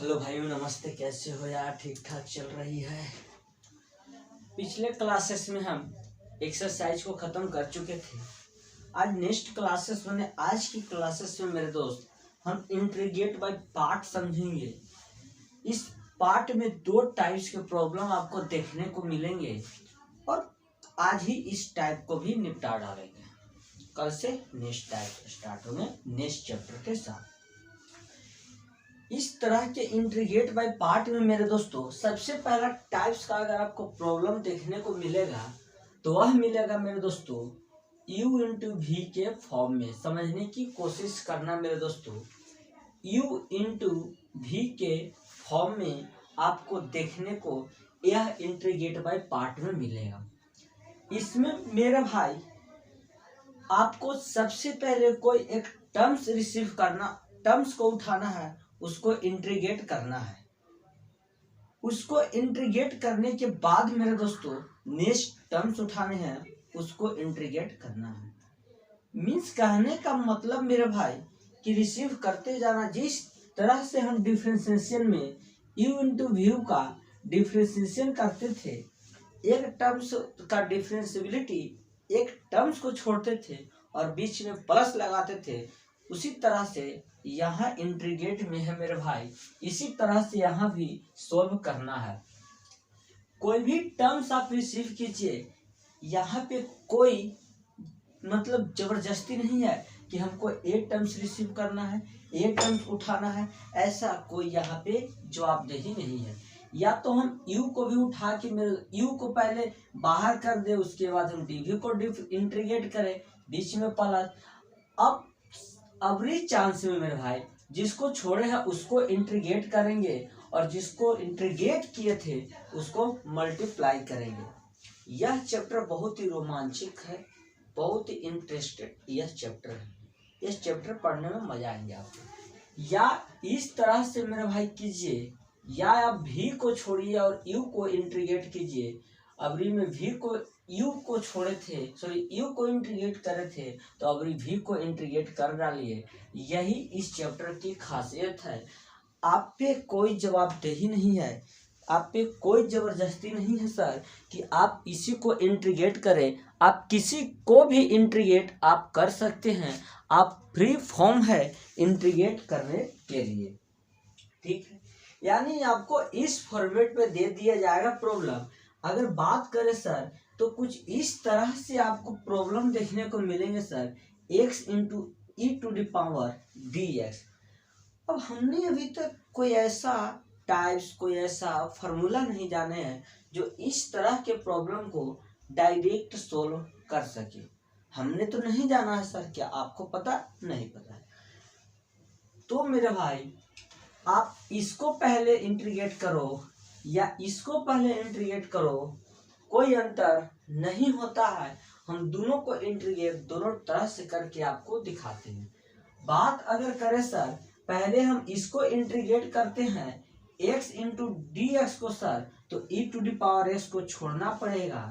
Hello भाइयों, नमस्ते। कैसे हो यार? ठीक ठाक चल रही है। पिछले क्लासेस में हम एक्सरसाइज को ख़त्म कर चुके थे। आज नेक्स्ट क्लासेस में आज की क्लासेस में मेरे दोस्त हम इंटीग्रेट बाय पार्ट समझेंगे। इस पार्ट में दो टाइप्स के प्रॉब्लम आपको देखने को मिलेंगे और आज ही इस टाइप को भी निपटा डालेंगे। कल से नेक्स्ट टाइप स्टार्ट होंगे नेक्स्ट चैप्टर के साथ। इस तरह के इंटीग्रेट बाय पार्ट में मेरे दोस्तों सबसे पहला टाइप्स का अगर आपको प्रॉब्लम देखने को मिलेगा तो वह मिलेगा मेरे दोस्तों u इंटू वी के फॉर्म में। समझने की कोशिश करना मेरे दोस्तों। u इंटू वी के फॉर्म में आपको देखने को यह इंटीग्रेट बाय पार्ट में मिलेगा। इसमें मेरे भाई आपको सबसे पहले कोई एक टर्म्स रिसीव करना, टर्म्स को उठाना है, उसको इंटीग्रेट करना है। उसको इंटीग्रेट करने के बाद मेरे दोस्तों नेक्स्ट टर्म्स उठाने हैं, उसको इंटीग्रेट करना है। मीन्स कहने का मतलब मेरे भाई कि रिसीव करते जाना। जिस तरह से हम डिफरेंशिएशन में u इंटू व्यू का डिफरेंशिएशन करते थे, एक टर्म्स का डिफरेंशिएबिलिटी एक टर्म्स को छोड़ते थे और बीच में प्लस लगाते थे, उसी तरह से यहाँ इंटीग्रेट में है मेरे भाई। इसी तरह से यहाँ भी सॉल्व करना है। कोई भी टर्म्स आप रिसीव कीजिए, यहाँ पे कोई मतलब जबरदस्ती नहीं है कि हमको ए टर्म्स रिसीव करना है, ए टर्म्स उठाना है, ऐसा कोई यहाँ पे जवाबदेही नहीं है। या तो हम u को भी उठा के मेरे u को पहले बाहर कर दे, उसके बाद हम dv को इंटीग्रेट करें, बीच में प्लस। अब एवरी चांस में मेरे भाई जिसको छोड़े हैं उसको इंटीग्रेट करेंगे और जिसको इंटीग्रेट किए थे उसको मल्टीप्लाई करेंगे। यह चैप्टर बहुत ही रोमांचक है, बहुत ही इंटरेस्टेड यह चैप्टर है। इस चैप्टर पढ़ने में मजा आएंगे आपको। या इस तरह से मेरे भाई कीजिए, या आप v को छोड़िए और u को इंटीग्रेट कीजिए। अबरी में v को u को छोड़े थे, सॉरी u को इंटीग्रेट करे थे, तो अबरी v को इंटीग्रेट कर डालिए। यही इस चैप्टर की खासियत है। आप पे कोई जवाबदेही नहीं है, आप पे कोई जबरदस्ती नहीं है सर कि आप इसी को इंटीग्रेट करें। आप किसी को भी इंटीग्रेट आप कर सकते हैं, आप फ्री फॉर्म है इंटीग्रेट करने के लिए। ठीक है, यानी आपको इस फॉर्मेट में दे दिया जाएगा प्रॉब्लम। अगर बात करें सर तो कुछ इस तरह से आपको प्रॉब्लम देखने को मिलेंगे sir, x into e to the power d x. अब हमने अभी तक कोई ऐसा टाइप्स, कोई ऐसा फार्मूला नहीं जाने हैं जो इस तरह के प्रॉब्लम को डायरेक्ट सोल्व कर सके। हमने तो नहीं जाना है सर, क्या आपको पता? नहीं पता है। तो मेरे भाई आप इसको पहले इंटीग्रेट करो या इसको पहले इंटीग्रेट करो, कोई अंतर नहीं होता है। हम दोनों को इंटीग्रेट दोनों तरह से करके आपको दिखाते हैं। बात अगर करें सर, पहले हम इसको इंटीग्रेट करते हैं x इंटू डी एक्स को सर, तो e to the power x को छोड़ना पड़ेगा।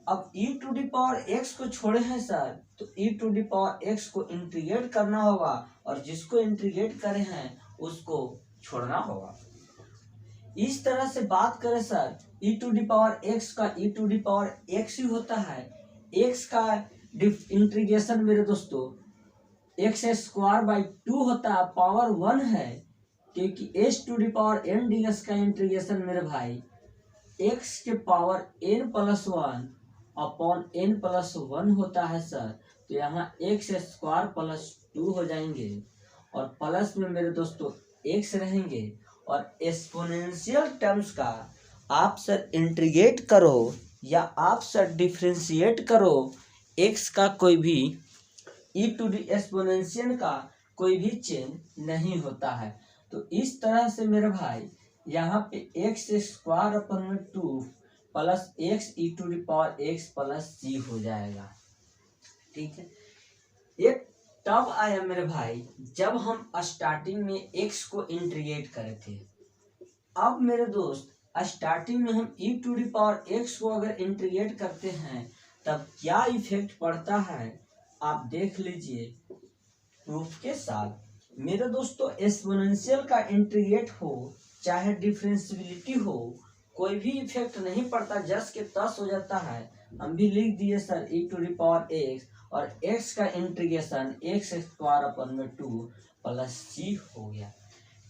अब e to the power x को छोड़े हैं सर, तो e to the power x को इंटीग्रेट करना होगा और जिसको इंटीग्रेट करे हैं उसको छोड़ना होगा। इस तरह से बात करें sir, e to the power x का e to the power x ही होता है। x का इंटीग्रेशन मेरे दोस्तों एक्स स्क्वायर बाई 2 होता है, पावर 1 है, क्योंकि h to the power n ds का इंटीग्रेशन मेरे भाई x के power n plus 1 upon n plus 1 होता है सर। तो यहाँ एक्स स्क्वायर प्लस 2 हो जाएंगे और प्लस में मेरे दोस्तों x रहेंगे। और एक्सपोनेंशियल टर्म्स का आप सर इंटीग्रेट करो या आप सर डिफरेंशिएट करो, x का कोई भी e टू दी एक्सपोनेंशियल का कोई भी चेंज नहीं होता है। तो इस तरह से मेरे भाई यहाँ पे x square upon 2 plus x e to the power x plus g हो जाएगा। ठीक है, एक तब आया मेरे भाई जब हम स्टार्टिंग में x को इंटीग्रेट करे थे। अब मेरे दोस्त स्टार्टिंग में हम e to the power x को अगर इंटीग्रेट करते हैं तब क्या इफेक्ट पड़ता है आप देख लीजिए प्रूफ के साथ। मेरे दोस्तों एक्सपोनेंशियल का इंटीग्रेट हो चाहे डिफरेंशियबिलिटी हो, कोई भी इफेक्ट नहीं पड़ता, जस्ट के तस हो जाता है। हम भी लिख दिए sir e to the power x, और x का इंटीग्रेशन x स्क्वायर अपन में 2 प्लस c हो गया।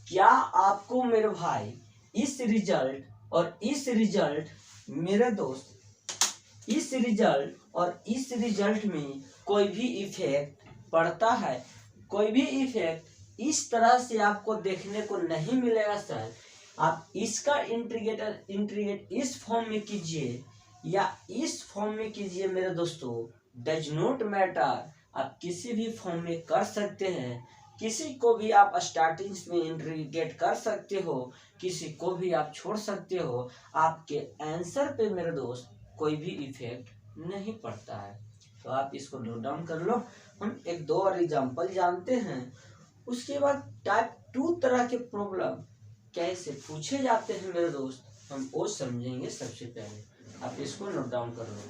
क्या आपको मेरे भाई इस रिजल्ट और इस रिजल्ट, मेरे दोस्त इस रिजल्ट और इस रिजल्ट में कोई भी इफेक्ट पड़ता है? कोई भी इफेक्ट इस तरह से आपको देखने को नहीं मिलेगा सर। आप इसका इंटीग्रेट इस फॉर्म में कीजिए या इस फॉर्म में कीजिए मेरे दोस्तों, डज नॉट मैटर, आप किसी भी फॉर्म में कर सकते हैं। किसी को भी आप स्टार्टिंग में इंटीग्रेट कर सकते हो, किसी को भी आप छोड़ सकते हो, आपके आंसर पे मेरे दोस्त कोई भी इफेक्ट नहीं पड़ता है। तो आप इसको नोट डाउन कर लो। हम एक दो और एग्जांपल जानते हैं, उसके बाद टाइप 2 तरह के प्रॉब्लम कैसे पूछे जाते हैं मेरे दोस्त, हम वो समझेंगे। सबसे पहले आप इसको नोट डाउन कर लो।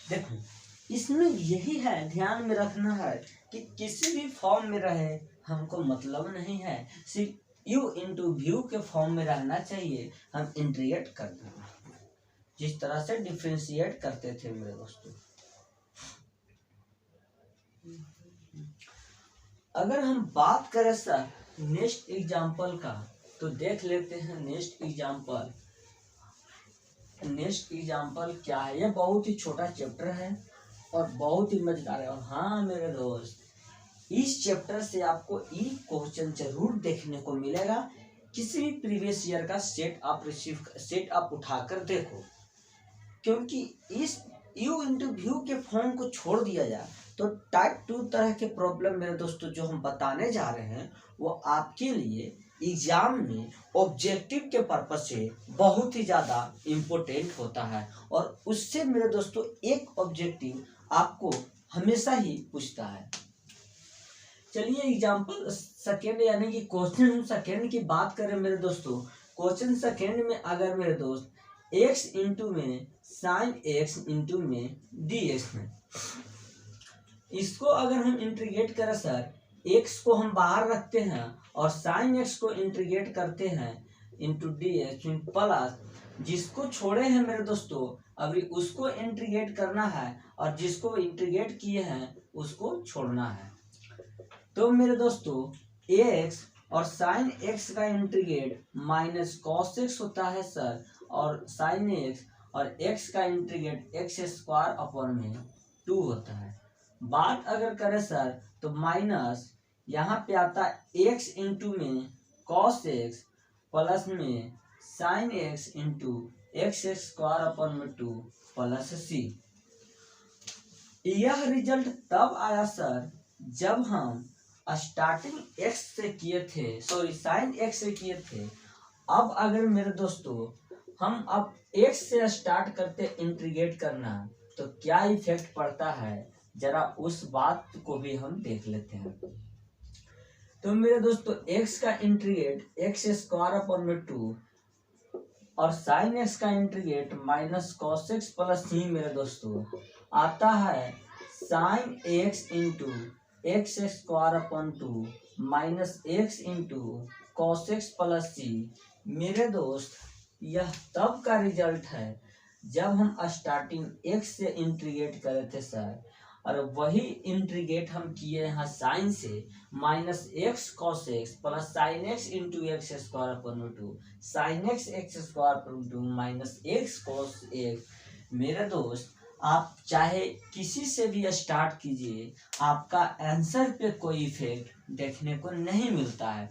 देखो इसमें यही है, ध्यान में रखना है कि किसी भी फॉर्म में रहे हमको मतलब नहीं है, सिर्फ u इंटू व्यू के फॉर्म में रहना चाहिए। हम इंटीग्रेट कर देंगे जिस तरह से डिफरेंशिएट करते थे मेरे दोस्तों। अगर हम बात करें सर नेक्स्ट एग्जाम्पल का, तो देख लेते हैं नेक्स्ट एग्जाम्पल। नेक्स्ट एग्जाम्पल क्या है? यह बहुत ही छोटा चैप्टर है और बहुत ही मजेदार है। और हाँ मेरे दोस्त, इस चैप्टर से आपको एक क्वेश्चन जरूर देखने को मिलेगा। किसी भी प्रीवियस ईयर का सेट आप उठाकर देखो, क्योंकि इस u इंटू व्यू के फॉर्म को छोड़ दिया जाए तो टाइप 2 तरह के प्रॉब्लम मेरे दोस्तों जो हम बताने जा रहे हैं वो आपके लिए एग्जाम में ऑब्जेक्टिव के पर्पज से बहुत ही ज़्यादा इम्पोर्टेंट होता है। और उससे मेरे दोस्तों एक ऑब्जेक्टिव आपको हमेशा ही पूछता है। चलिए एग्जाम्पल सेकेंड यानी कि क्वेश्चन सेकेंड की बात करें मेरे दोस्तों। क्वेश्चन सेकेंड में अगर मेरे दोस्त x इंटू में साइन x इंटू में dx में, इसको अगर हम इंटीग्रेट करें सर, x को हम बाहर रखते हैं और साइन x को इंटीग्रेट करते हैं इंटू dx प्लस, जिसको छोड़े हैं मेरे दोस्तों अभी उसको इंटीग्रेट करना है और जिसको इंटीग्रेट किए हैं उसको छोड़ना है। तो मेरे दोस्तों x और साइन x का इंटीग्रेट माइनस कॉस x होता है सर, और साइन x और x का इंटीग्रेट x स्क्वायर अपॉन में 2 होता है। बात अगर करें सर तो माइनस यहाँ पे आता है x इंटू में कॉस x प्लस में sine x into x square upon में 2 प्लस c। यह रिजल्ट तब आया सर जब हम स्टार्टिंग x से किए थे, सॉरी साइन x से किए थे। अब अगर मेरे दोस्तों हम अब x से स्टार्ट करते इंटीग्रेट करना, तो क्या इफेक्ट पड़ता है जरा उस बात को भी हम देख लेते हैं। तो मेरे दोस्तों x का इंटीग्रेट x स्क्वायर अपॉन में 2 और साइन x का integrate minus cos x plus c मेरे दोस्तों आता है sine x into x square upon 2 minus x into cos x plus c. मेरे दोस्त यह तब का रिजल्ट है जब हम स्टार्टिंग एक्स से इंटीग्रेट करे थे सर, और वही इंटीग्रेट हम किए यहाँ साइन से minus x cos x plus sign x into x square upon 2 sine x x square upon 2 minus x cos x. मेरे दोस्त आप चाहे किसी से भी स्टार्ट कीजिए, आपका आंसर पे कोई इफेक्ट देखने को नहीं मिलता है।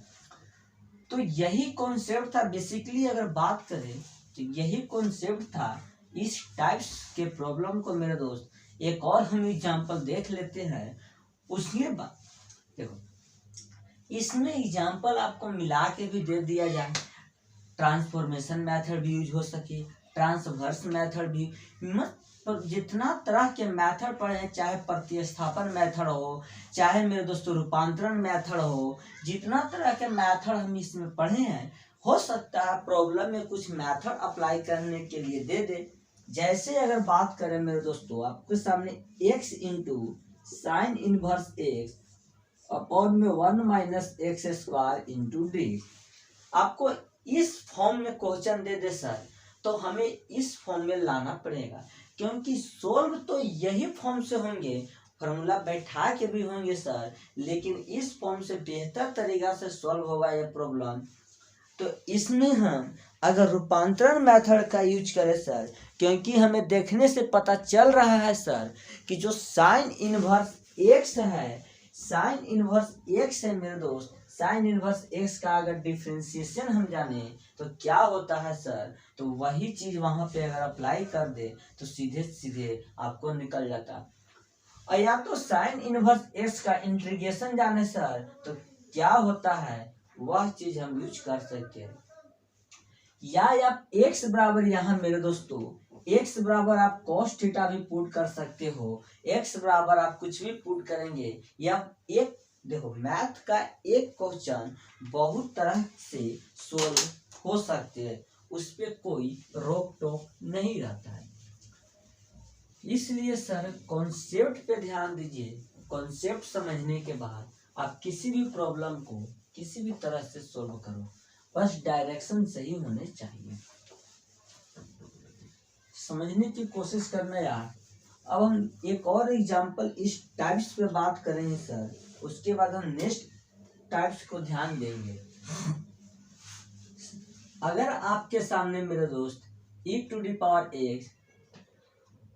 तो यही कॉन्सेप्ट था बेसिकली, अगर बात करें तो यही कॉन्सेप्ट था इस टाइप्स के प्रॉब्लम को। मेरे दोस्त एक और हम एग्जांपल देख लेते हैं, उसके बाद देखो इसमें एग्जांपल आपको मिला के भी दे दिया जाए, ट्रांसफॉर्मेशन मेथड भी यूज हो सके, ट्रांसवर्स मेथड भी, तो जितना तरह के मेथड पढ़े हैं, चाहे प्रतिस्थापन मेथड हो, चाहे मेरे दोस्तों रूपांतरण मेथड हो, जितना तरह के मेथड हम इसमें पढ़े हैं, हो सकता है प्रॉब्लम में कुछ मेथड अप्लाई करने के लिए दे दे। जैसे अगर बात करें मेरे दोस्तों, आपके सामने x into sine inverse x upon में 1 minus x square into D. आपको इस फॉर्म में क्वेश्चन दे दे सर तो हमें इस फॉर्म में लाना पड़ेगा, क्योंकि सोल्व तो यही फॉर्म से होंगे, फॉर्मूला बैठा के भी होंगे सर, लेकिन इस फॉर्म से बेहतर तरीका से सॉल्व होगा ये प्रॉब्लम। तो इसमें हम अगर रूपांतरण मेथड का यूज करें सर, क्योंकि हमें देखने से पता चल रहा है सर कि जो साइन इनवर्स एक्स है, साइन इनवर्स एक्स है मेरे दोस्त, साइन इनवर्स एक्स का अगर डिफ्रेंसिएशन हम जाने तो क्या होता है सर, तो वही चीज वहां पे अगर अप्लाई कर दे तो सीधे सीधे आपको निकल जाता। और या तो साइन इनवर्स एक्स का इंटीग्रेशन जाने सर तो क्या होता है वह चीज हम यूज कर सकते हैं। या आप एक्स बराबर यहाँ मेरे दोस्तों एक्स बराबर आप cos थीटा भी पुट कर सकते हो, एक्स बराबर आप कुछ भी पुट करेंगे, या एक देखो मैथ का एक क्वेश्चन बहुत तरह से सोल्व हो सकते हैं, उस पर कोई रोक टोक नहीं रहता है। इसलिए सर कॉन्सेप्ट पे ध्यान दीजिए, कॉन्सेप्ट समझने के बाद आप किसी भी प्रॉब्लम को किसी भी तरह से सोल्व करो, बस डायरेक्शन सही होने चाहिए, समझने की कोशिश करना यार। अब हम एक और एग्जांपल इस टाइप्स पे बात करेंगे सर, उसके बाद हम नेक्स्ट टाइप्स को ध्यान देंगे। अगर आपके सामने मेरे दोस्त e to the power x,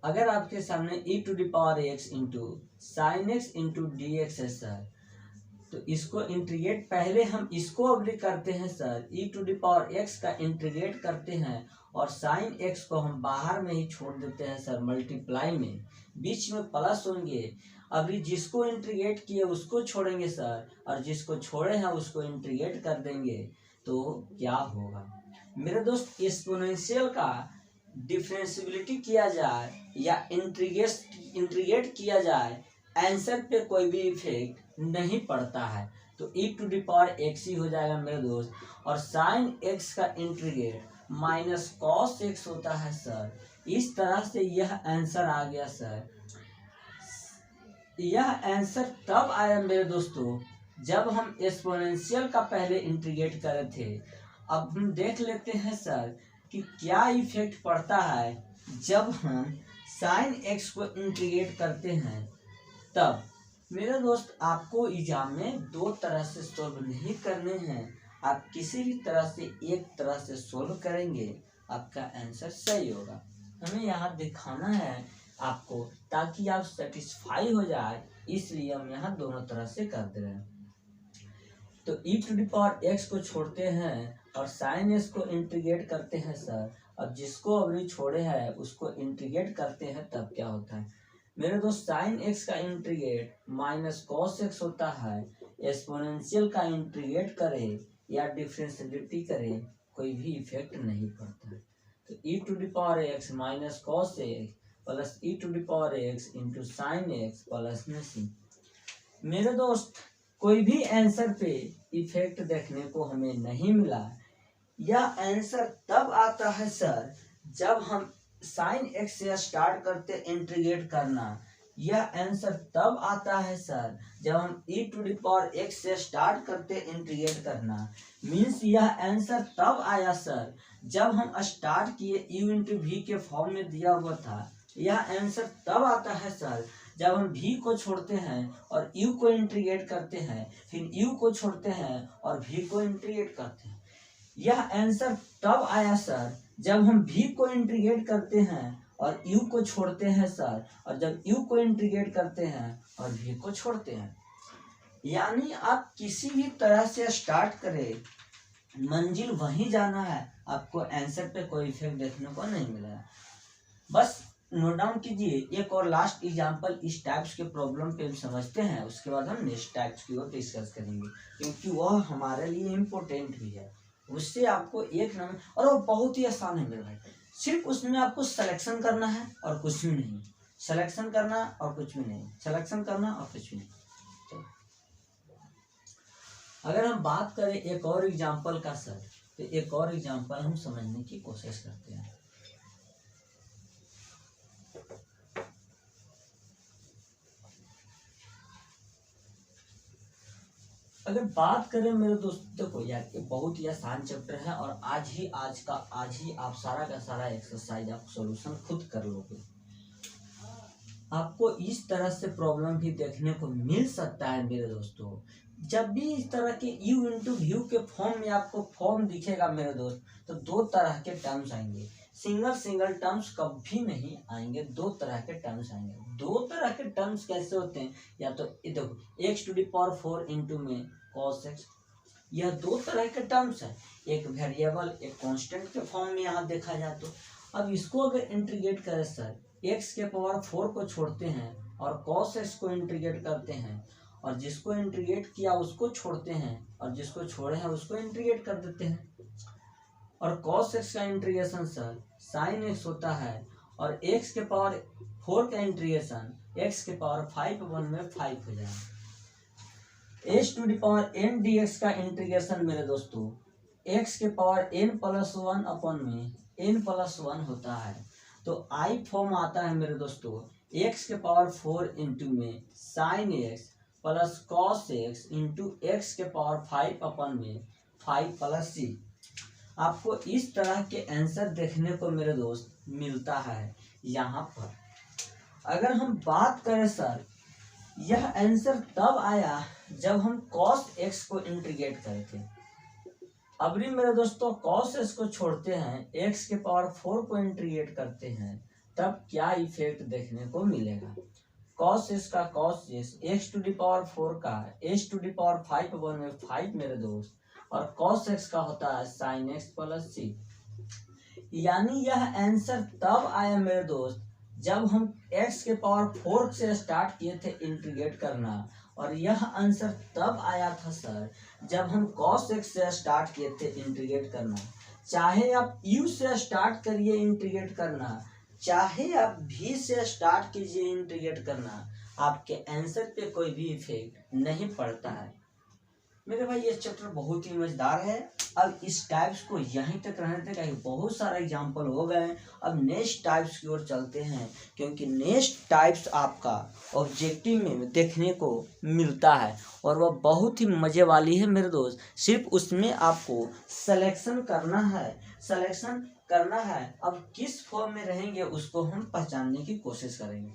अगर आपके सामने e to the power x into sine x into d x है सर, तो इसको इंटीग्रेट पहले हम इसको अभी करते हैं sir, e to the power x का इंटीग्रेट करते हैं और साइन x को हम बाहर में ही छोड़ देते हैं सर मल्टीप्लाई में, बीच में प्लस होंगे। अभी जिसको इंटीग्रेट किए उसको छोड़ेंगे सर, और जिसको छोड़े हैं उसको इंटीग्रेट कर देंगे, तो क्या होगा मेरे दोस्त, एक्सपोनेंशियल का डिफरेंशियबिलिटी किया जाए या इंटीग्रेट किया जाए, आंसर पे कोई भी इफेक्ट नहीं पड़ता है, तो e to the power x ही हो जाएगा मेरे दोस्त। और साइन एक्स का इंटीग्रेट माइनस कॉस एक्स होता है सर, इस तरह से यह आंसर आ गया सर। यह आंसर तब आया मेरे दोस्तों जब हम एक्सपोनेंशियल का पहले इंटीग्रेट करे थे। अब हम देख लेते हैं सर कि क्या इफेक्ट पड़ता है जब हम साइन एक्स को इंटीग्रेट करते हैं। तब मेरे दोस्त आपको एग्जाम में दो तरह से सोल्व नहीं करने हैं, आप किसी भी तरह से एक तरह से सोल्व करेंगे, आपका आंसर सही होगा। हमें यहाँ दिखाना है आपको ताकि आप सेटिस्फाई हो जाए, इसलिए हम यहाँ दोनों तरह से कर दे रहे हैं। तो e to the power x को छोड़ते हैं और साइन x को इंटीग्रेट करते हैं सर, अब जिसको अभी छोड़े हैं उसको इंटीग्रेट करते हैं, तब क्या होता है मेरे दोस्त, साइन x का इंटीग्रेट माइनस कॉस x होता है। एक्सपोनेंशियल का इंटीग्रेट करें या डिफरेंशियबिलिटी करें कोई भी इफेक्ट नहीं पड़ता है। तो e to the power x minus cos x plus e to the power x into sine x plus में सी। मेरे दोस्त कोई भी आंसर पे इफेक्ट देखने को हमें नहीं मिला। यह आंसर तब आता है सर जब हम साइन एक्स से स्टार्ट करते इंटीग्रेट करना, यह आंसर तब आता है सर जब हम e to the power x से स्टार्ट करते इंटीग्रेट करना। मीन्स यह आंसर तब आया सर जब हम स्टार्ट किए u इंटू वी के फॉर्म में दिया हुआ था। यह आंसर तब आता है सर जब हम v को छोड़ते हैं और u को इंटीग्रेट करते हैं, फिर u को छोड़ते हैं और v को इंटीग्रेट करते हैं। यह आंसर तब आया सर जब हम v को इंटीग्रेट करते हैं और u को छोड़ते हैं सर, और जब u को इंटीग्रेट करते हैं और v को छोड़ते हैं। यानी आप किसी भी तरह से स्टार्ट करें, मंजिल वहीं जाना है, आपको आंसर पे कोई इफेक्ट देखने को नहीं मिलेगा। बस नोट डाउन कीजिए। एक और लास्ट एग्जांपल इस टाइप्स के प्रॉब्लम पे समझते हैं, उसके बाद हम नेक्स्ट टाइप्स की ओर डिस्कस करेंगे, क्योंकि वह हमारे लिए इम्पोर्टेंट भी है। उससे आपको एक नंबर, और वो बहुत ही आसान है मेरे भाई, सिर्फ उसमें आपको सिलेक्शन करना है और कुछ भी नहीं, सिलेक्शन करना और कुछ भी नहीं, सिलेक्शन करना और कुछ भी नहीं। तो अगर हम बात करें एक और एग्जाम्पल का सर, तो एक और एग्जाम्पल हम समझने की कोशिश करते हैं। अगर बात करें मेरे दोस्त, देखो यार ये बहुत ही आसान चैप्टर है और आज ही आप सारा का सारा एक्सरसाइज आप सॉल्यूशन खुद कर लोगे। आपको इस तरह से प्रॉब्लम भी देखने को मिल सकता है मेरे दोस्तों। जब भी इस तरह के u इंटू व्यू के फॉर्म में आपको फॉर्म दिखेगा मेरे दोस्त, तो दो तरह के टर्म्स आएंगे। सिंगल टर्म्स कभी नहीं आएंगे, दो तरह के टर्म्स आएंगे। दो तरह के टर्म्स कैसे होते हैं, या तो देखो x to the power 4 into में कॉस एक्स, यह दो तरह के टर्म्स है। एक वेरिएबल एक कांस्टेंट के फॉर्म में यहाँ देखा जाए तो अब इसको अगर इंटीग्रेट करें सर, एक्स के पावर 4 को छोड़ते हैं और कॉस एक्स को इंटीग्रेट करते हैं, और जिसको इंटीग्रेट किया उसको छोड़ते हैं और जिसको छोड़े हैं उसको इंटीग्रेट कर देते हैं। और कॉस एक्स का इंटीग्रेशन सर साइन एक्स होता है, और एक्स के पावर 4 का इंटीग्रेशन एक्स के पावर 5/1 में 5 हो जाए। H two the power n dx का इंटीग्रेशन मेरे दोस्तों एक्स के पावर n+1 अपन में n+1 होता है। तो आई फॉर्म आता है मेरे दोस्तों एक्स के पावर 4 इंटू में sign x plus cos x into x के पावर 5/1 में 5+c। आपको इस तरह के आंसर देखने को मेरे दोस्त मिलता है यहाँ पर। अगर हम बात करें सर, यह आंसर तब आया जब हम कॉस एक्स को इंटीग्रेट करे थे। अब भी मेरे दोस्तों कॉस एक्स को छोड़ते हैं, एक्स के पावर 4 को इंटीग्रेट करते हैं, तब क्या इफेक्ट देखने को मिलेगा। कॉस एक्स का cos x to the power 4 का एक्स टू द पावर 5/1 में 5 मेरे दोस्त, और कॉस एक्स का होता है साइन एक्स प्लस सी। यानी यह आंसर तब आया मेरे दोस्त जब हम x के पावर 4 से स्टार्ट किए थे इंटीग्रेट करना, और यह आंसर तब आया था सर जब हम cos x से स्टार्ट किए थे इंटीग्रेट करना। चाहे आप u से स्टार्ट करिए इंटीग्रेट करना, चाहे आप v से स्टार्ट कीजिए इंटीग्रेट करना, आपके आंसर पे कोई भी इफेक्ट नहीं पड़ता है। मेरे भाई ये चैप्टर बहुत ही मजेदार है। अब इस टाइप्स को यहीं तक रहने दें, बहुत सारे एग्जाम्पल हो गए। अब नेक्स्ट टाइप्स की ओर चलते हैं, क्योंकि नेक्स्ट टाइप्स आपका ऑब्जेक्टिव में देखने को मिलता है और वह बहुत ही मज़े वाली है मेरे दोस्त। सिर्फ उसमें आपको सिलेक्शन करना है। अब किस फॉर्म में रहेंगे उसको हम पहचानने की कोशिश करेंगे।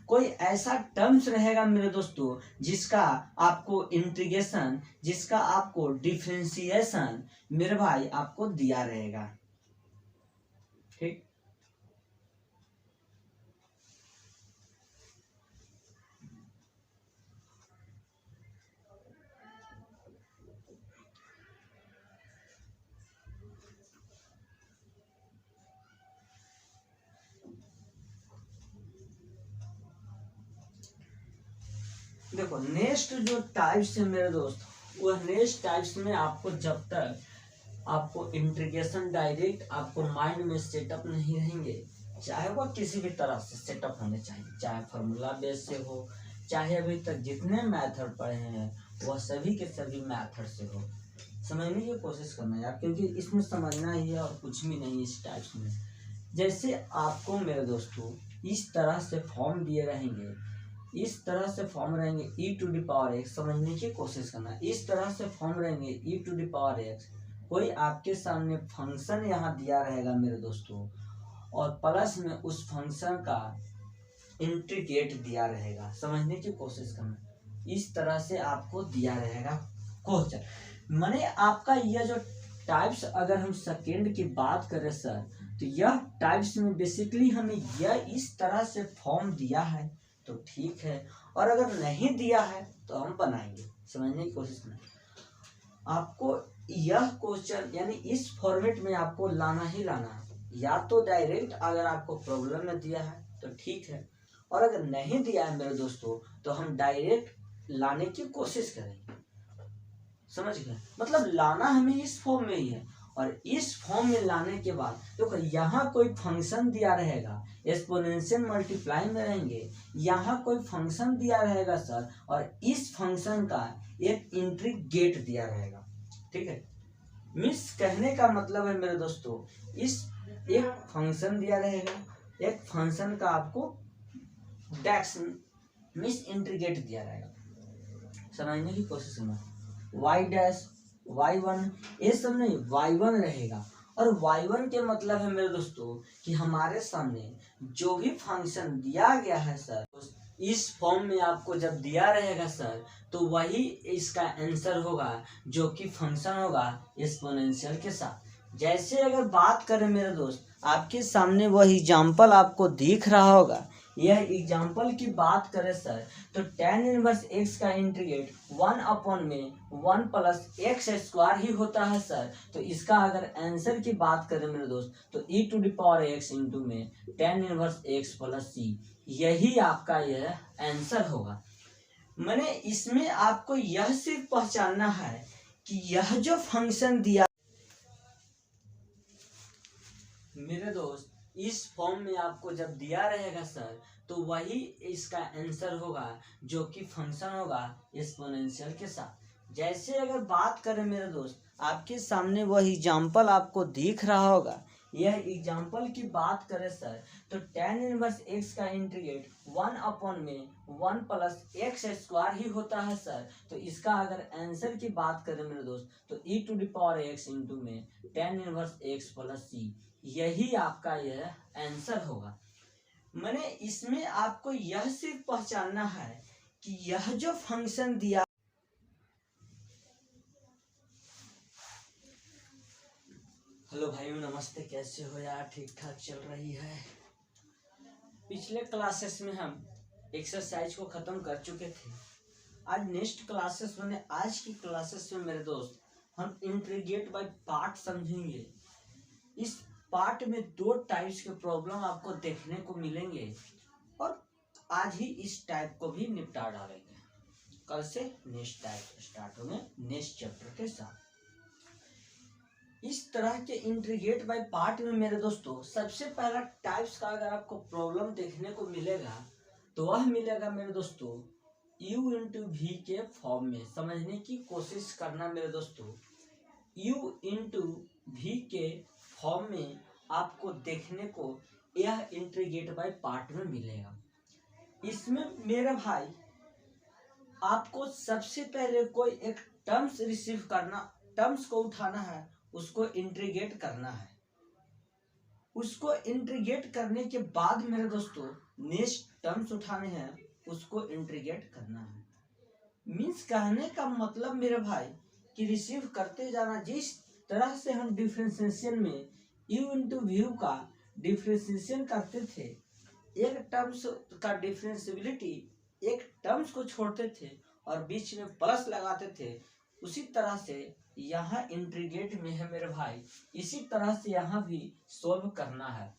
कोई ऐसा टर्म्स रहेगा मेरे दोस्तों जिसका आपको इंटीग्रेशन, जिसका आपको डिफरेंशिएशन मेरे भाई आपको दिया रहेगा, ठीक। देखो नेक्स्ट जो टाइप्स है मेरे दोस्त, वह नेक्स्ट टाइप्स में आपको जब तक आपको इंटीग्रेशन डायरेक्ट आपको माइंड में सेटअप नहीं रहेंगे, चाहे वह किसी भी तरह से सेटअप होने चाहिए, चाहे फार्मूला बेस से हो, चाहे अभी तक जितने मेथड पढ़े हैं वह सभी के सभी मेथड से हो, समझने की कोशिश करना यार, क्योंकि इसमें समझना ही है और कुछ भी नहीं इस टाइप्स में। जैसे आपको मेरे दोस्तों इस तरह से फॉर्म दिए रहेंगे, इस तरह से फॉर्म रहेंगे e to the power x, समझने की कोशिश करना। इस तरह से फॉर्म रहेंगे e to the power x, कोई आपके सामने फंक्शन यहाँ दिया रहेगा मेरे दोस्तों, और प्लस में उस फंक्शन का इंटीग्रेट दिया रहेगा, समझने की कोशिश करना। इस तरह से आपको दिया रहेगा क्वेश्चन। माने आपका यह जो टाइप्स, अगर हम सेकेंड की बात करें सर, तो यह टाइप्स में बेसिकली हमें यह इस तरह से फॉर्म दिया है तो ठीक है, और अगर नहीं दिया है तो हम बनाएंगे, समझने की कोशिश करना। आपको यह क्वेश्चन यानी इस फॉर्मेट में आपको लाना ही लाना है, या तो डायरेक्ट अगर आपको प्रॉब्लम में दिया है तो ठीक है, और अगर नहीं दिया है मेरे दोस्तों तो हम डायरेक्ट लाने की कोशिश करेंगे, समझ गए। मतलब लाना हमें इस फॉर्म में ही है, और इस फॉर्म में लाने के बाद देखो यहाँ कोई फंक्शन दिया रहेगा, एक्सपोनेंशियल मल्टीप्लाई में रहेंगे, यहाँ कोई फंक्शन दिया रहेगा सर, और इस फंक्शन का एक इंटीग्रेट दिया रहेगा, ठीक है। मिस कहने का मतलब है मेरे दोस्तों, इस एक फंक्शन दिया रहेगा, एक फंक्शन का आपको डेक्स मिस इंटीग्रेट दिया रहेगा, समझने की कोशिश करना। वाई डैश y1, ये सब नहीं y1 रहेगा। और y1 के मतलब है मेरे दोस्तों कि हमारे सामने जो भी फंक्शन दिया गया है सर, इस फॉर्म में आपको जब दिया रहेगा सर, तो वही इसका आंसर होगा, जो कि फंक्शन होगा एक्सपोनेंशियल के साथ। जैसे अगर बात करें मेरे दोस्त, आपके सामने वह एग्जाम्पल आपको दिख रहा होगा, यह एग्जाम्पल की बात करें सर, तो tan इनवर्स x का इंटीग्रेट 1/1 प्लस एक्स स्क्वायर ही होता है सर। तो इसका अगर आंसर की बात करें मेरे दोस्त, तो e⁻x इंटू में tan inverse x plus c, यही आपका यह आंसर होगा। मैंने इसमें आपको यह सिर्फ पहचानना है कि यह जो फंक्शन दिया मेरे दोस्त, इस फॉर्म में आपको जब दिया रहेगा सर, तो वही इसका आंसर होगा, जो कि फंक्शन होगा एक्सपोनेंशियल के साथ। जैसे अगर बात करें मेरे दोस्त, आपके सामने वह एग्जाम्पल आपको दिख रहा होगा, यह एग्जाम्पल की बात करें सर, तो tan इनवर्स x का इंटीग्रेट 1/1 प्लस एक्स स्क्वायर ही होता है सर। तो इसका अगर आंसर की बात करें मेरे दोस्त, तो e⁻x इंटू में tan inverse x plus c, यही आपका यह आंसर होगा। मैंने इसमें आपको यह सिर्फ पहचानना है कि यह जो फंक्शन दिया, हेलो भाइयों नमस्ते, कैसे हो यार? ठीक ठाक चल रही है। पिछले क्लासेस में हम एक्सरसाइज को खत्म कर चुके थे। आज नेक्स्ट क्लासेस में, आज की क्लासेस में मेरे दोस्त, हम इंटीग्रेट बाय पार्ट समझेंगे। इस पार्ट में 2 टाइप्स के प्रॉब्लम आपको देखने को मिलेंगे, और आज ही इस टाइप को भी निपटा डालेंगे। कल से नेक्स्ट टाइप स्टार्ट होंगे नेक्स्ट चैप्टर के साथ। इस तरह के इंटीग्रेट बाय पार्ट में मेरे दोस्तों, सबसे पहला टाइप्स का अगर आपको प्रॉब्लम देखने को मिलेगा, तो वह मिलेगा मेरे दोस्तों u इंटू वी के फॉर्म में। समझने की कोशिश करना मेरे दोस्तों, u इंटू वी के फॉर्म में आपको देखने को यह इंटीग्रेट बाय पार्ट में मिलेगा। इसमें मेरे भाई आपको सबसे पहले कोई एक टर्म्स रिसीव करना, टर्म्स को उठाना है, उसको इंटीग्रेट करना है। उसको इंटीग्रेट करने के बाद मेरे दोस्तों नेक्स्ट टर्म्स उठाने हैं, उसको इंटीग्रेट करना है। मीन्स कहने का मतलब मेरे भाई कि रिसीव करते जाना। जिस तरह से हम डिफरेंशिएशन में u इंटू व्यू का डिफरेंशिएशन करते थे, एक टर्म्स का डिफरेंशिएबिलिटी, एक टर्म्स को छोड़ते थे और बीच में प्लस लगाते थे, उसी तरह से यहाँ इंटीग्रेट में है मेरे भाई, इसी तरह से यहाँ भी सोल्व करना है।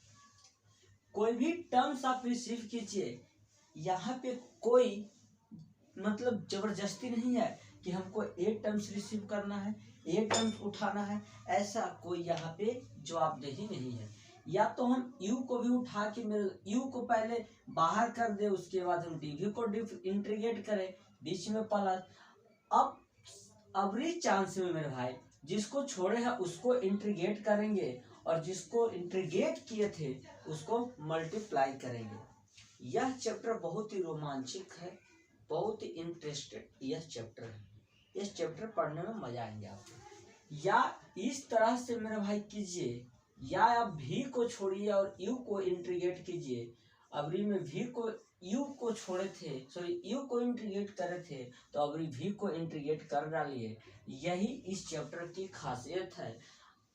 कोई भी टर्म्स आप रिसीव कीजिए, यहाँ पे कोई मतलब जबरदस्ती नहीं है कि हमको एक टर्म्स रिसीव करना है, एक टर्म्स उठाना है, ऐसा कोई यहाँ पे जवाबदेही नहीं है। या तो हम u को भी उठा के मेरे u को पहले बाहर कर दे, उसके बाद हम dv को इंटीग्रेट करें, बीच में प्लस। अब अवरी चांस में मेरे भाई जिसको छोड़े हैं उसको इंटीग्रेट करेंगे, और जिसको इंटीग्रेट किए थे उसको मल्टीप्लाई करेंगे। यह चैप्टर बहुत ही रोमांचक है, बहुत ही इंटरेस्टेड यह चैप्टर है। इस चैप्टर पढ़ने में मजा आएंगे आपको। या इस तरह से मेरे भाई कीजिए, या आप v को छोड़िए और u को इंटीग्रेट कीजिए। अवरी में v को u को छोड़े थे, सॉरी u को इंटीग्रेट करे थे, तो अवरी v को इंटीग्रेट कर डालिए। यही इस चैप्टर की खासियत है।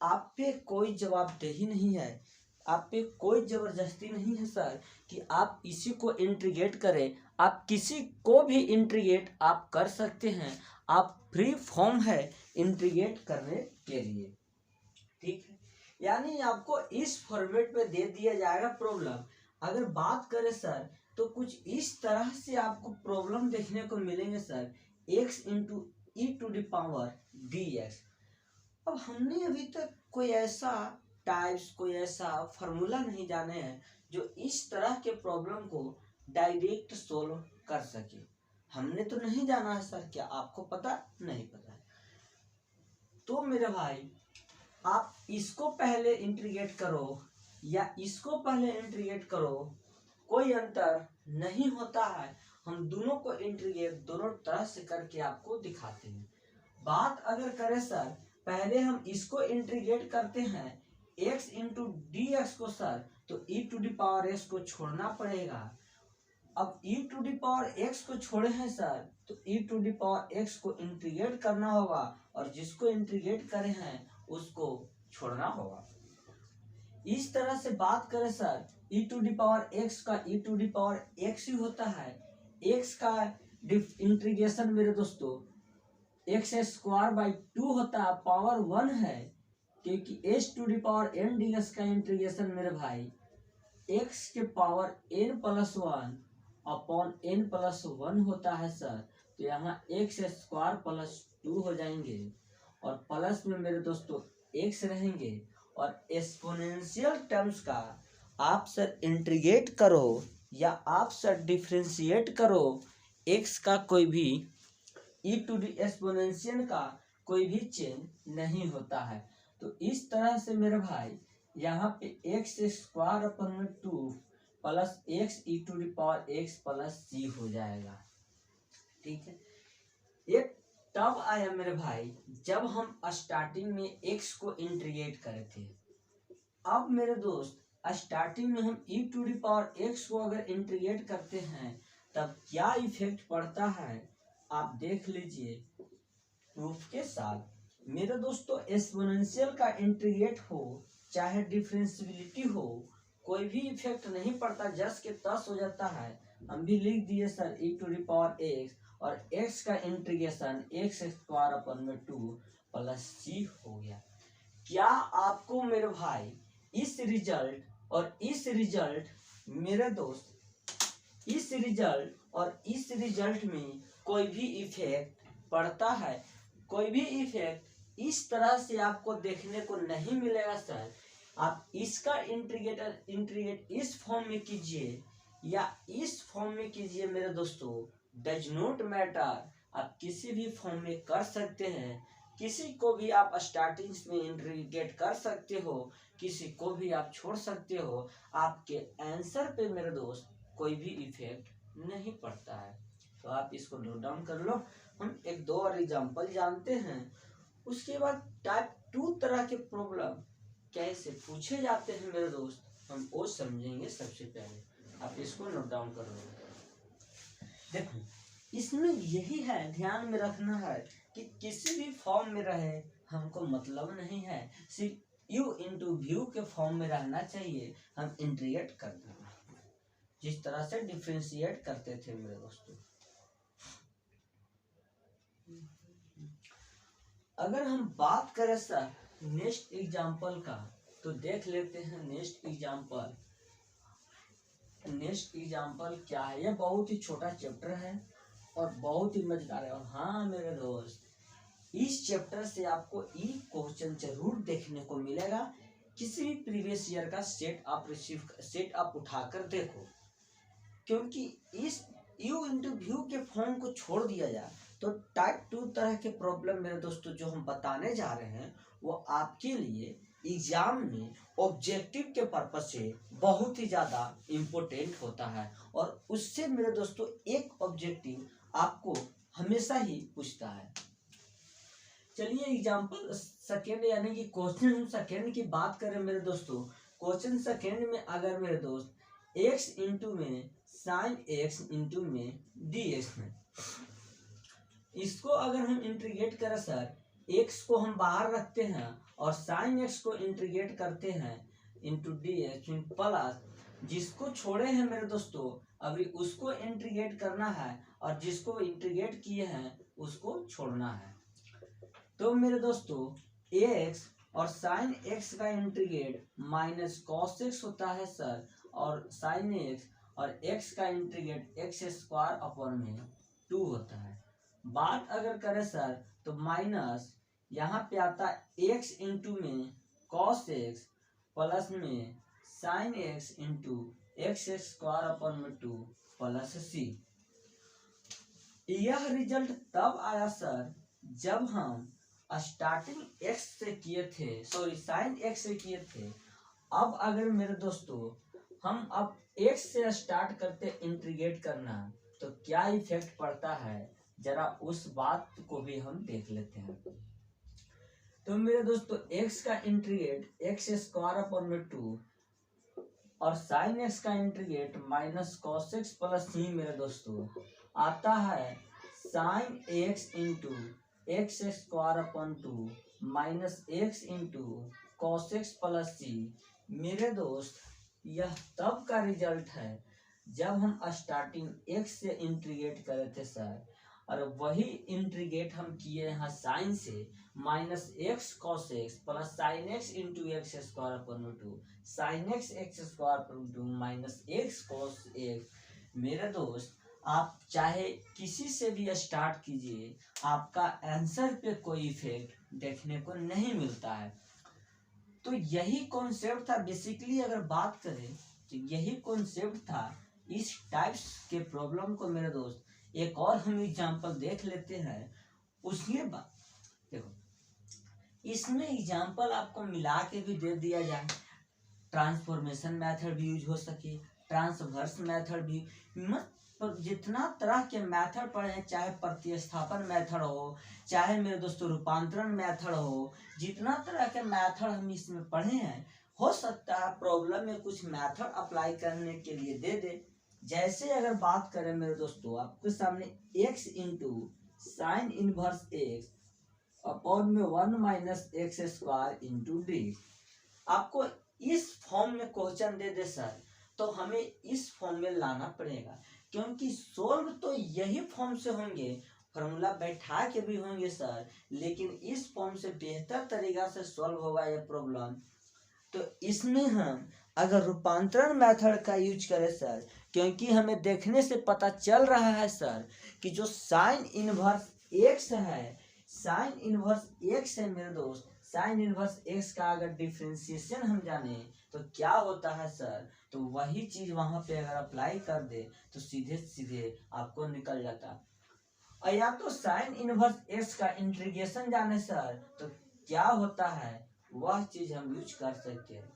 आप पे कोई जवाबदेही नहीं है, आप पे कोई जबरदस्ती नहीं है सर कि आप इसी को इंटीग्रेट करें। आप किसी को भी इंटीग्रेट आप कर सकते हैं, आप फ्री फॉर्म है इंटीग्रेट करने के लिए, ठीक है। यानी आपको इस फॉर्मेट में दे दिया जाएगा प्रॉब्लम। अगर बात करें सर, तो कुछ इस तरह से आपको प्रॉब्लम देखने को मिलेंगे सर, x इंटू e⁻dx। अब हमने अभी तक कोई ऐसा टाइप्स, कोई ऐसा फार्मूला नहीं जाने हैं जो इस तरह के प्रॉब्लम को डायरेक्ट सोल्व कर सके। हमने तो नहीं जाना है सर, क्या आपको पता? नहीं पता है। तो मेरे भाई आप इसको पहले इंटीग्रेट करो या इसको पहले इंटीग्रेट करो, कोई अंतर नहीं होता है। हम दोनों को इंटीग्रेट दोनों तरह से करके आपको दिखाते हैं। बात अगर करें सर, पहले हम इसको इंटीग्रेट करते हैं x इंटू डी एक्स को सर, तो e to the power x को छोड़ना पड़ेगा। अब e to the power x को छोड़े हैं सर, तो e to the power x को इंटीग्रेट करना होगा, और जिसको इंटीग्रेट करे हैं उसको छोड़ना होगा। इस तरह से बात करें sir, e to the power x का e to the power x ही होता है। x का इंटीग्रेशन मेरे दोस्तों एक्स स्क्वायर बाई 2 होता है, पावर 1 है, क्योंकि h to the power n ds का इंटीग्रेशन मेरे भाई x के power n plus 1 upon n plus 1 होता है सर। तो यहाँ एक्स स्क्वायर प्लस 2 हो जाएंगे, और प्लस में मेरे दोस्तों x रहेंगे, और एक्सपोनेंशियल टर्म्स का आप सर इंटीग्रेट करो या आप सर डिफरेंशिएट करो, x का कोई भी e टू दी एक्सपोनेंशियल का कोई भी चेंज नहीं होता है। तो इस तरह से मेरे भाई यहाँ पे x square upon 2 plus x e to the power x plus c हो जाएगा। ठीक है, ये तब आया मेरे भाई जब हम स्टार्टिंग में एक्स को इंटीग्रेट करे थे। अब मेरे दोस्त स्टार्टिंग में हम ई टू दी पावर एक्स को अगर इंटीग्रेट करते हैं तब क्या इफेक्ट पड़ता है आप देख लीजिए प्रूफ के साथ। मेरे दोस्तों एक्सपोनेंशियल का इंटीग्रेट हो चाहे डिफरेंशियबिलिटी हो, कोई भी इफेक्ट नहीं पड़ता, जस्ट के तस हो जाता है। हम भी लिख दिए sir e to the power x, और एक्स का इंटीग्रेशन एक्स स्क्वायर अपन में 2 प्लस सी हो गया। क्या आपको मेरे भाई इस रिजल्ट और इस रिजल्ट मेरे दोस्त इस रिजल्ट और इस रिजल्ट में कोई भी इफेक्ट पड़ता है? कोई भी इफेक्ट इस तरह से आपको देखने को नहीं मिलेगा सर। आप इसका इंटीग्रेट इस फॉर्म में कीजिए या इस फॉर्म में कीजिए मेरे दोस्तों, डज नॉट मैटर, आप किसी भी फॉर्म में कर सकते हैं। किसी को भी आप स्टार्टिंग में इंटीग्रेट कर सकते हो, किसी को भी आप छोड़ सकते हो, आपके आंसर पे मेरे दोस्त कोई भी इफेक्ट नहीं पड़ता है। तो आप इसको नोट डाउन कर लो। हम एक दो और एग्जांपल जानते हैं, उसके बाद टाइप 2 तरह के प्रॉब्लम कैसे पूछे जाते हैं मेरे दोस्त, हम वो समझेंगे। सबसे पहले आप इसको नोट डाउन कर लो। देखो इसमें यही है, ध्यान में रखना है कि किसी भी फॉर्म में रहे हमको मतलब नहीं है, सिर्फ यू इंटू व्यू के फॉर्म में रहना चाहिए। हम इंटीग्रेट कर देंगे जिस तरह से डिफरेंशिएट करते थे मेरे दोस्तों। अगर हम बात करें सर नेक्स्ट एग्जांपल का, तो देख लेते हैं नेक्स्ट एग्जांपल। नेक्स्ट एग्जांपल क्या है? यह बहुत ही छोटा चैप्टर है और बहुत ही मजेदार है। और हाँ मेरे दोस्त, इस चैप्टर से आपको एक क्वेश्चन जरूर देखने को मिलेगा। किसी भी प्रीवियस ईयर का सेट आप उठाकर देखो, क्योंकि इस यू इंटू व्यू के फॉर्म को छोड़ दिया जाए तो टाइप 2 तरह के प्रॉब्लम मेरे दोस्तों जो हम बताने जा रहे हैं वो आपके लिए एग्जाम में ऑब्जेक्टिव के पर्पज से बहुत ही ज़्यादा इम्पोर्टेंट होता है। और उससे मेरे दोस्तों एक ऑब्जेक्टिव आपको हमेशा ही पूछता है। चलिए एग्जाम्पल सेकेंड यानी कि क्वेश्चन सेकेंड की बात करें मेरे दोस्तों। क्वेश्चन सेकेंड में अगर मेरे दोस्त एक्स इंटू में साइन एक्स इंटू में डी एक्स है, इसको अगर हम इंटीग्रेट करें सर, एक्स को हम बाहर रखते हैं और साइन एक्स को इंटीग्रेट करते हैं इंटू डी एक्स प्लस, जिसको छोड़े हैं मेरे दोस्तों अभी उसको इंटीग्रेट करना है, और जिसको इंटीग्रेट किए हैं उसको छोड़ना है। तो मेरे दोस्तों एक्स और साइन एक्स का इंटीग्रेट माइनस कॉस एक्स होता है सर, और साइन एक्स और एक्स का इंटीग्रेट एक्स स्क्वायर अपॉन में 2 होता है। बात अगर करें सर तो माइनस यहाँ पे आता है एक्स इंटू में कॉस एक्स प्लस में sign x into x square upon में 2 प्लस सी। यह रिजल्ट तब आया सर जब हम स्टार्टिंग एक्स से किए थे, सॉरी साइन एक्स से किए थे। अब अगर मेरे दोस्तों हम अब एक्स से स्टार्ट करते इंटीग्रेट करना, तो क्या इफेक्ट पड़ता है जरा उस बात को भी हम देख लेते हैं। तो मेरे दोस्तों x का इंटीग्रेट एक्स स्क्वायर अपॉन में 2 और साइन एक्स का integrate minus cos x plus c मेरे दोस्तों आता है sine x into x square upon 2 minus x into cos x plus c. मेरे दोस्त यह तब का रिजल्ट है जब हम स्टार्टिंग x से इंटीग्रेट करे थे सर, और वही इंटीग्रेट हम किए यहाँ साइन से minus x cos x plus sign x into x square upon 2 sine x x square upon 2 minus x cos x. मेरे दोस्त आप चाहे किसी से भी स्टार्ट कीजिए, आपका आंसर पे कोई इफेक्ट देखने को नहीं मिलता है। तो यही कॉन्सेप्ट था बेसिकली, अगर बात करें तो यही कॉन्सेप्ट था इस टाइप्स के प्रॉब्लम को। मेरे दोस्त एक और हम एग्जांपल देख लेते हैं, उसके बाद देखो इसमें एग्जांपल आपको मिला के भी दे दिया जाए, ट्रांसफॉर्मेशन मेथड भी यूज हो सके, ट्रांसवर्स मेथड भी, पर जितना तरह के मेथड पढ़े हैं, चाहे प्रतिस्थापन मेथड हो, चाहे मेरे दोस्तों रूपांतरण मेथड हो, जितना तरह के मेथड हम इसमें पढ़े हैं, हो सकता है प्रॉब्लम में कुछ मेथड अप्लाई करने के लिए दे दे। जैसे अगर बात करें मेरे दोस्तों, आपके सामने x into sine inverse x upon में 1 minus x square into D, आपको इस फॉर्म में क्वेश्चन दे दे सर, तो हमें इस फॉर्म में लाना पड़ेगा, क्योंकि सोल्व तो यही फॉर्म से होंगे, फॉर्मूला बैठा के भी होंगे सर, लेकिन इस फॉर्म से बेहतर तरीका से सॉल्व होगा ये प्रॉब्लम। तो इसमें हम अगर रूपांतरण मेथड का यूज करें सर, क्योंकि हमें देखने से पता चल रहा है सर कि जो साइन इनवर्स एक्स है, साइन इनवर्स एक्स है मेरे दोस्त, साइन इनवर्स एक्स का अगर डिफरेंशिएशन हम जाने तो क्या होता है सर, तो वही चीज वहां पे अगर अप्लाई कर दे तो सीधे सीधे आपको निकल जाता। और या तो साइन इनवर्स एक्स का इंटीग्रेशन जाने सर, तो क्या होता है वह चीज हम यूज कर सकते हैं।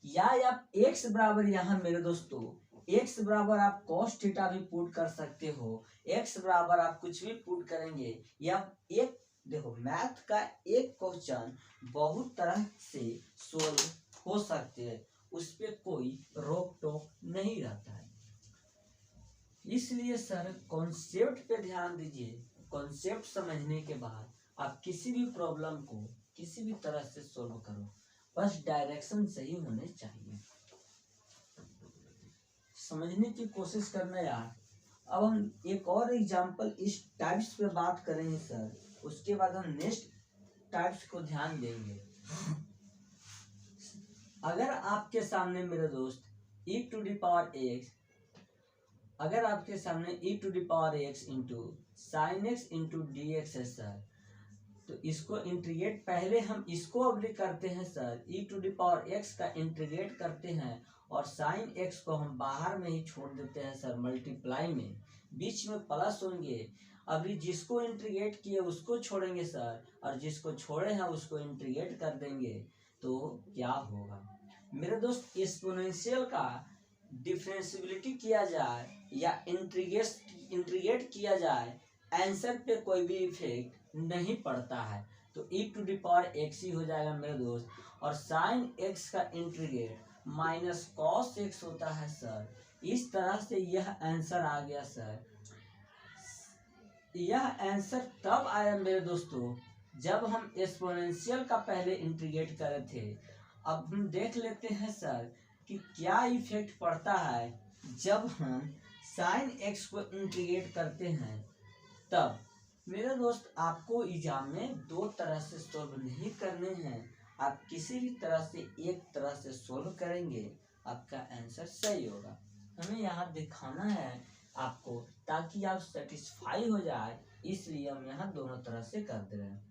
या आप एक्स बराबर यहाँ मेरे दोस्तों, एक्स बराबर आप कॉस थीटा भी पुट कर सकते हो, एक्स बराबर आप कुछ भी पुट करेंगे, या एक देखो मैथ का एक क्वेश्चन बहुत तरह से सोल्व हो सकते हैं, उस पर कोई रोक टोक नहीं रहता है। इसलिए सर कॉन्सेप्ट पे ध्यान दीजिए, कॉन्सेप्ट समझने के बाद आप किसी भी प्रॉब्लम को किसी भी तरह से सोल्व करो, बस डायरेक्शन सही होने चाहिए, समझने की कोशिश करना यार। अब हम एक और एग्जांपल इस टाइप्स पे बात करेंगे सर, उसके बाद हम नेक्स्ट टाइप्स को ध्यान देंगे। अगर आपके सामने मेरे दोस्त e to the power x, अगर आपके सामने e to the power x into sine x into d x है सर, तो इसको इंटीग्रेट पहले हम इसको अभी करते हैं sir, e to the power x का इंटीग्रेट करते हैं और साइन x को हम बाहर में ही छोड़ देते हैं सर, मल्टीप्लाई में बीच में प्लस होंगे। अभी जिसको इंटीग्रेट किए उसको छोड़ेंगे सर, और जिसको छोड़े हैं उसको इंटीग्रेट कर देंगे, तो क्या होगा मेरे दोस्त, एक्सपोनेंशियल का डिफरेंशिएबिलिटी किया जाए या इंटीग्रेट किया जाए, आंसर पे कोई भी इफेक्ट नहीं पड़ता है, तो e to the power x ही हो जाएगा मेरे दोस्त, और साइन x का इंटीग्रेट माइनस कॉस x होता है सर। इस तरह से यह आंसर आ गया सर। यह आंसर तब आया मेरे दोस्तों जब हम एक्सपोनेंशियल का पहले इंटीग्रेट करे थे। अब हम देख लेते हैं सर कि क्या इफेक्ट पड़ता है जब हम साइन x को इंटीग्रेट करते हैं। तब मेरे दोस्त आपको एग्जाम में दो तरह से सोल्व नहीं करने हैं, आप किसी भी तरह से एक तरह से सोल्व करेंगे, आपका आंसर सही होगा। हमें यहाँ दिखाना है आपको, ताकि आप सेटिस्फाई हो जाए, इसलिए हम यहाँ दोनों तरह से कर दे रहे हैं।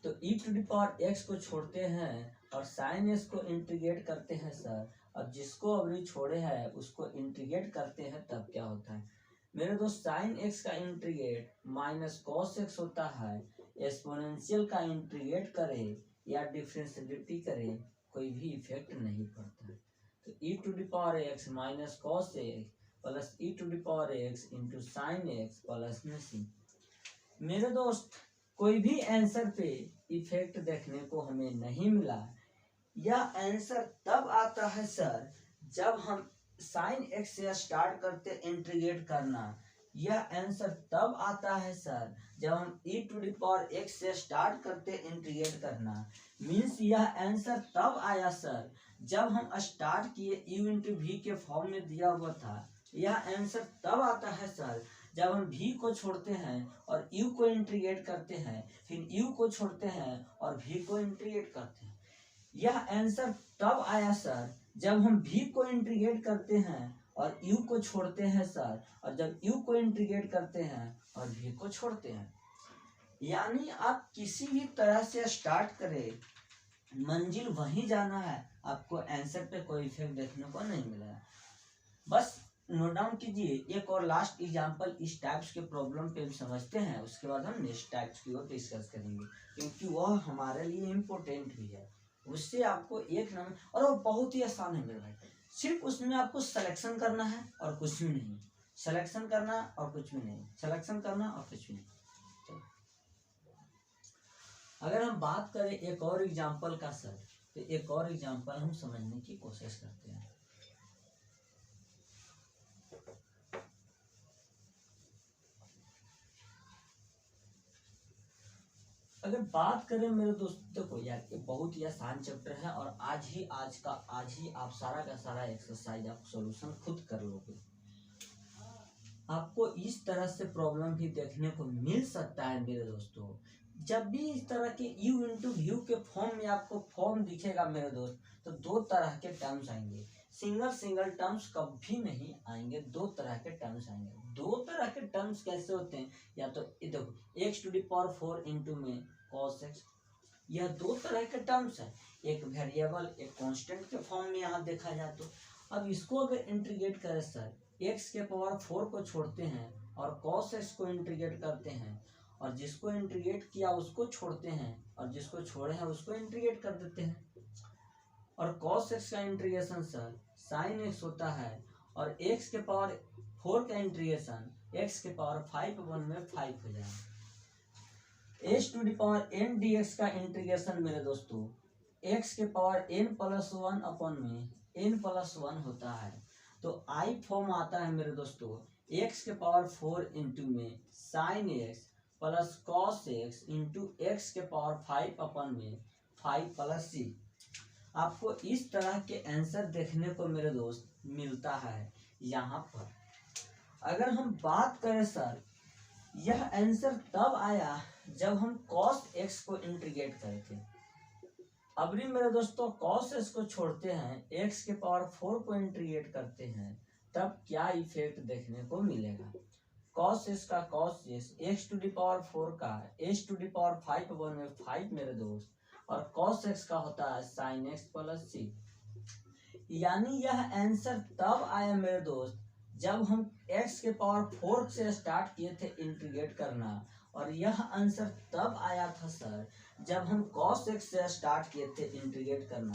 तो e to the power x को छोड़ते हैं और साइन x को इंटीग्रेट करते हैं सर, अब जिसको अभी छोड़े हैं उसको इंटीग्रेट करते हैं, तब क्या होता है मेरे दोस्त, साइन x का इंटीग्रेट माइनस कॉस x होता है। एक्सपोनेंशियल का इंटीग्रेट करे या डिफरेंशिएबिलिटी करे, कोई भी इफेक्ट नहीं पड़ता है। तो e to the power x minus cos x plus e to the power x into sine x plus में सी। मेरे दोस्त कोई भी आंसर पे इफेक्ट देखने को हमें नहीं मिला। यह आंसर तब आता है सर जब हम साइन एक्स से स्टार्ट करते इंटीग्रेट करना। यह आंसर तब आता है सर जब हम ई टू द पावर एक्स से स्टार्ट करते इंटीग्रेट करना। मीन्स यह आंसर तब आया सर जब हम स्टार्ट किए यू इंटू वी के फॉर्म में दिया हुआ था। यह आंसर तब आता है सर जब हम v को छोड़ते हैं और u को इंटीग्रेट करते हैं, फिर u को छोड़ते हैं और v को इंटीग्रेट करते हैं। यह आंसर तब आया सर जब हम v को इंटीग्रेट करते हैं और u को छोड़ते हैं सर, और जब u को इंटीग्रेट करते हैं और v को छोड़ते हैं। यानी आप किसी भी तरह से स्टार्ट करें, मंजिल वहीं जाना है, आपको आंसर पे कोई इफेक्ट देखने को नहीं मिला। बस नोट डाउन कीजिए। एक और लास्ट एग्जांपल इस टाइप्स के प्रॉब्लम पे समझते हैं, उसके बाद हम नेक्स्ट टाइप्स की ओर डिस्कस करेंगे, क्योंकि वह हमारे लिए इम्पोर्टेंट भी है। उससे आपको एक नंबर, और वो बहुत ही आसान है मेरे भाई। सिर्फ उसमें आपको सिलेक्शन करना है और कुछ भी नहीं, सिलेक्शन करना और कुछ भी नहीं, सिलेक्शन करना और कुछ भी नहीं। तो अगर हम बात करें एक और एग्जांपल का सर, तो एक और एग्जांपल हम समझने की कोशिश करते हैं। अगर बात करें मेरे दोस्तों को, यार ये बहुत ही आसान चैप्टर है और आज ही आप सारा का सारा एक्सरसाइज आप सॉल्यूशन खुद कर लोगे। आपको इस तरह से प्रॉब्लम भी देखने को मिल सकता है मेरे दोस्तों। जब भी इस तरह के u इंटू व्यू के फॉर्म में आपको फॉर्म दिखेगा मेरे दोस्त, तो दो तरह के टर्म्स आएंगे। सिंगल टर्म्स कभी नहीं आएंगे, दो तरह के टर्म्स आएंगे। दो तरह के टर्म्स कैसे होते हैं, या तो देखो x to the power 4 into में cos x, यह दो तरह के टर्म्स है। एक वेरिएबल एक कांस्टेंट के फॉर्म में यहाँ देखा जाए तो। अब इसको अगर इंटीग्रेट करें सर, x के पावर 4 को छोड़ते हैं और cos x को इंटीग्रेट करते हैं, और जिसको इंटीग्रेट किया उसको छोड़ते हैं और जिसको छोड़े हैं उसको इंटीग्रेट कर देते हैं। और cos x का इंटीग्रेशन सर sin x होता है, और x के पावर 4 का इंटीग्रेशन x के पावर 5/1 में 5 हो जाएगा। h to the power n dx का इंटीग्रेशन मेरे दोस्तों x के पावर n+1 अपन में n+1 होता है। तो i फॉर्म आता है मेरे दोस्तों x के पावर 4 इंटू में sin x plus cos x into x के पावर 5 अपन में 5 प्लस c। आपको इस तरह के आंसर देखने को मेरे दोस्त मिलता है यहाँ पर। अगर हम बात करें सर, यह आंसर तब आया जब हम cos x को इंटीग्रेट करे थे। अब भी मेरे दोस्तों cos x को छोड़ते हैं, x के पावर 4 को इंटीग्रेट करते हैं, तब क्या इफेक्ट देखने को मिलेगा। cos x का cos x to the power 4 का h टू द पावर 5/1 में 5 मेरे दोस्त, और cos x का होता है sin x प्लस c। यानी यह आंसर तब आया मेरे दोस्त जब हम x के पावर 4 से स्टार्ट किए थे इंटीग्रेट करना, और यह आंसर तब आया था सर जब हम cos x से स्टार्ट किए थे इंटीग्रेट करना।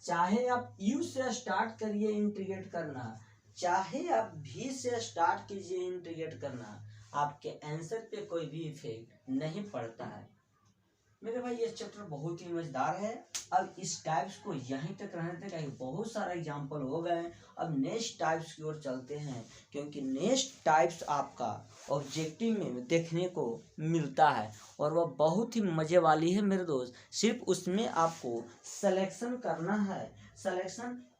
चाहे आप u से स्टार्ट करिए इंटीग्रेट करना, चाहे आप v से स्टार्ट कीजिए इंटीग्रेट करना, आपके आंसर पे कोई भी इफेक्ट नहीं पड़ता है मेरे भाई। ये चैप्टर बहुत ही मजेदार है। अब इस टाइप्स को यहीं तक रहने दें, बहुत सारा एग्जाम्पल हो गए। अब नेक्स्ट टाइप्स की ओर चलते हैं, क्योंकि नेक्स्ट टाइप्स आपका ऑब्जेक्टिव में देखने को मिलता है और वह बहुत ही मज़े वाली है मेरे दोस्त। सिर्फ उसमें आपको सिलेक्शन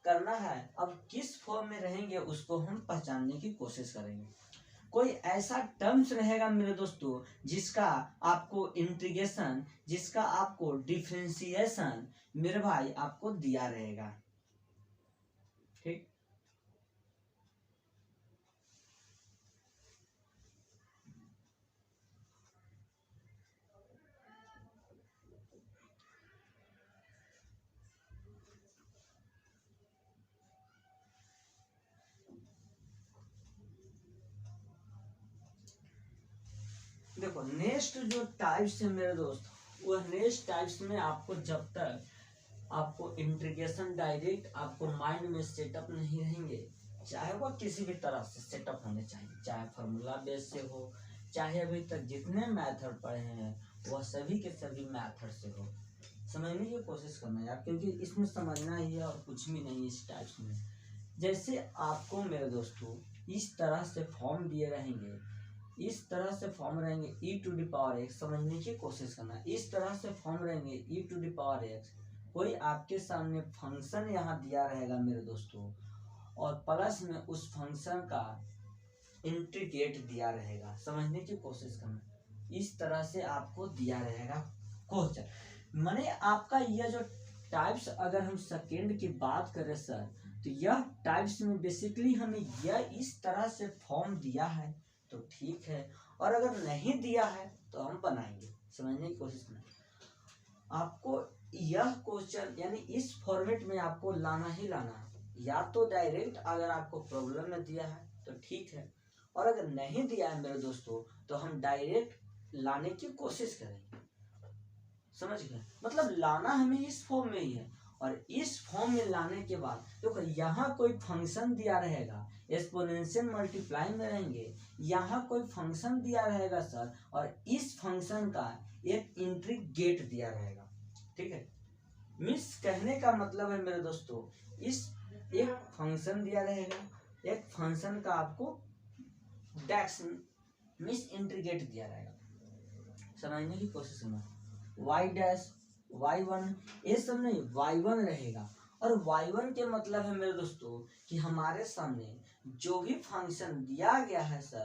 करना है। अब किस फॉर्म में रहेंगे उसको हम पहचानने की कोशिश करेंगे। कोई ऐसा टर्म्स रहेगा मेरे दोस्तों जिसका आपको इंटीग्रेशन, जिसका आपको डिफरेंशिएशन मेरे भाई आपको दिया रहेगा, ठीक। देखो नेक्स्ट जो टाइप्स है मेरे दोस्त, वह नेक्स्ट टाइप्स में आपको जब तक आपको इंटीग्रेशन डायरेक्ट आपको माइंड में सेटअप नहीं रहेंगे, चाहे वो किसी भी तरह से सेटअप होने चाहिए, चाहे फार्मूला बेस से हो, चाहे अभी तक जितने मेथड पढ़े हैं वह सभी के सभी मेथड से हो। समझने की कोशिश करना यार, क्योंकि इसमें समझना ही है और कुछ भी नहीं इस टाइप्स में। जैसे आपको मेरे दोस्तों इस तरह से फॉर्म दिए रहेंगे, इस तरह से फॉर्म रहेंगे e⁻x, समझने की कोशिश करना। इस तरह से फॉर्म रहेंगे e⁻x, कोई आपके सामने फंक्शन यहाँ दिया रहेगा मेरे दोस्तों, और प्लस में उस फंक्शन का इंटीग्रेट दिया रहेगा। समझने की कोशिश करना। इस तरह से आपको दिया रहेगा क्वेश्चन। माने आपका यह जो टाइप्स, अगर हम सेकेंड की बात करें सर, तो यह टाइप्स में बेसिकली हमें यह इस तरह से फॉर्म दिया है तो ठीक है, और अगर नहीं दिया है तो हम बनाएंगे। समझने की कोशिश करना। आपको यह क्वेश्चन यानी इस फॉर्मेट में आपको लाना ही लाना है, या तो डायरेक्ट अगर आपको प्रॉब्लम में दिया है तो ठीक है, और अगर नहीं दिया है मेरे दोस्तों तो हम डायरेक्ट लाने की कोशिश करेंगे। समझ गए? मतलब लाना हमें इस फॉर्म में ही है, और इस फॉर्म में लाने के बाद देखो यहाँ कोई फंक्शन दिया रहेगा, एक्सपोनेंशियल मल्टीप्लाई में रहेंगे, यहाँ कोई फंक्शन दिया रहेगा सर, और इस फंक्शन का एक इंटीग्रेट दिया रहेगा। ठीक है, मीन्स कहने का मतलब है मेरे दोस्तों, इस एक फंक्शन दिया रहेगा, एक फंक्शन का आपको डेक्स मीन्स इंटीग्रेट दिया रहेगा। समझने की कोशिश करना। y डैश y1 ये सब नहीं, y1 रहेगा, और y1 के मतलब है मेरे दोस्तों कि हमारे सामने जो भी फंक्शन दिया गया है सर